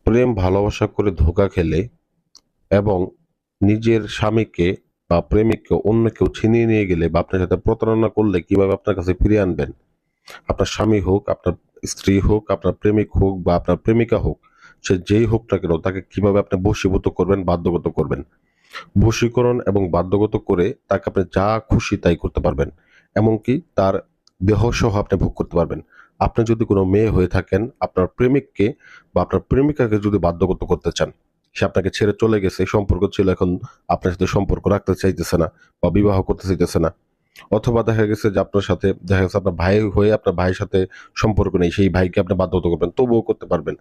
প্রেম ভালোবাসা করে ধোঁকা খেলে এবং নিজের স্বামীকে বা প্রেমিককে অন্য কেউ ছিনিয়ে নিয়ে গেলে বা আপনার সাথে প্রতারণা করলে কিভাবে আপনার কাছে ফিরিয়ে আনবেন? আপনার স্বামী হোক, আপনার স্ত্রী হোক, আপনার প্রেমিক হোক বা আপনার প্রেমিকা হোক, সে যেই হোক না কেন তাকে কিভাবে আপনি বশীভূত করবেন, বাধ্যগত করবেন। বশীকরণ এবং বাধ্যগত করে তাকে আপনি যা খুশি তাই করতে পারবেন। এমনকি তার দেহসহ আপনি ভোগ করতে পারবেন। আপনি যদি কোনো মেয়ে হয়ে থাকেন, আপনার প্রেমিককে বা আপনার প্রেমিকাকে যদি বাধ্যগত করতে চান, সে আপনাকে ছেড়ে চলে গেছে, সম্পর্ক ছিল, এখন আপনার সাথে সম্পর্ক রাখতে চাইতেছে না বা বিবাহ করতে চাইতেছে না। অথবা দেখা গেছে যে আপনার সাথে দেখা গেছে আপনার ভাই হয়ে আপনার ভাইয়ের সাথে সম্পর্ক নেই, সেই ভাইকে আপনি বাধ্যগত করবেন, তবুও করতে পারবেন।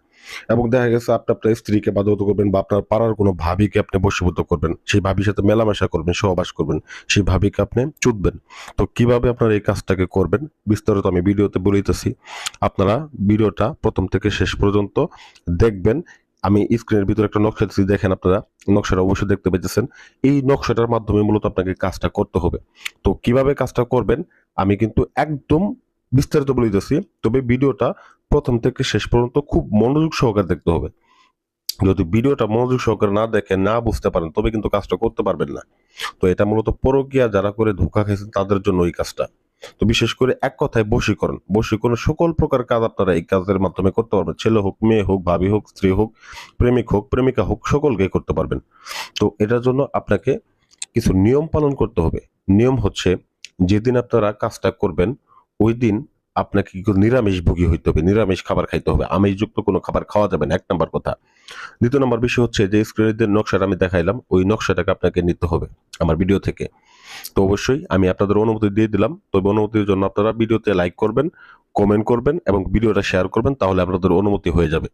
এবং দেখা গেছে আপনি আপনার স্ত্রীকে বাধ্যগত করবেন বা আপনার পাড়ার কোনো ভাবিকে আপনি বশীভূত করবেন, সেই ভাবির সাথে মেলামেশা করবেন, সহবাস করবেন, সেই ভাবিকে আপনি চুদবেন। তো কিভাবে আপনারা এই কাজটাকে করবেন বিস্তারিত আমি ভিডিওতে বলিতেছি। আপনারা ভিডিওটা প্রথম থেকে শেষ পর্যন্ত দেখবেন। আমি স্ক্রিনের ভিতরে একটা নকশা দিচ্ছি, দেখেন আপনারা। নকশাটা অবশ্যই দেখতে পেয়েছেন। এই নকশাটার মাধ্যমে মূলত আপনাকে কাজটা করতে হবে। তো কিভাবে কাজটা করবেন আমি কিন্তু একদম বিস্তারিত বলে দিতেছি, তবে ভিডিওটা প্রথম থেকে শেষ পর্যন্ত খুব মনোযোগ সহকারে দেখতে হবে। যদি ভিডিওটা মনোযোগ সহকারে না দেখেন, না বুঝতে পারেন, তবে কিন্তু কাজটা করতে পারবেন না। তো এটা মূলত পরকীয়া যারা করে ধোঁকা খাইছেন তাদের জন্য এই কাজটা। তো বিশেষ করে এক কথায় বশীকরণ, বশীকরণ সকল প্রকার কাজ আপনারা এই কাজের মাধ্যমে করতে পারবেন। ছেলে হোক, মেয়ে হোক, ভাবি হোক, স্ত্রী হোক, প্রেমিক হোক, প্রেমিকা হোক, সকলকে করতে পারবেন। তো এটার জন্য আপনাকে কিছু নিয়ম পালন করতে হবে। নিয়ম হচ্ছে, যেদিন আপনারা কাজটা করবেন ওই দিন আপনাকে কি নিরামিষ ভোগী হইতে হবে, নিরামিষ খাবার খাইতে হবে, আমিষযুক্ত কোনো খাবার খাওয়া যাবে না, এক নাম্বার কথা। দ্বিতীয় নম্বর বিষয় হচ্ছে যে স্ক্রিনের যে নকশাটা আমি দেখাইলাম ওই নকশাটাকে আপনাকে নিতে হবে আমার ভিডিও থেকে। তো অবশ্যই আমি আপনাদের অনুমতি দিয়ে দিলাম, তবে অনুমতির জন্য আপনারা ভিডিওতে লাইক করবেন, কমেন্ট করবেন এবং ভিডিওটা শেয়ার করবেন, তাহলে আপনাদের অনুমতি হয়ে যাবে।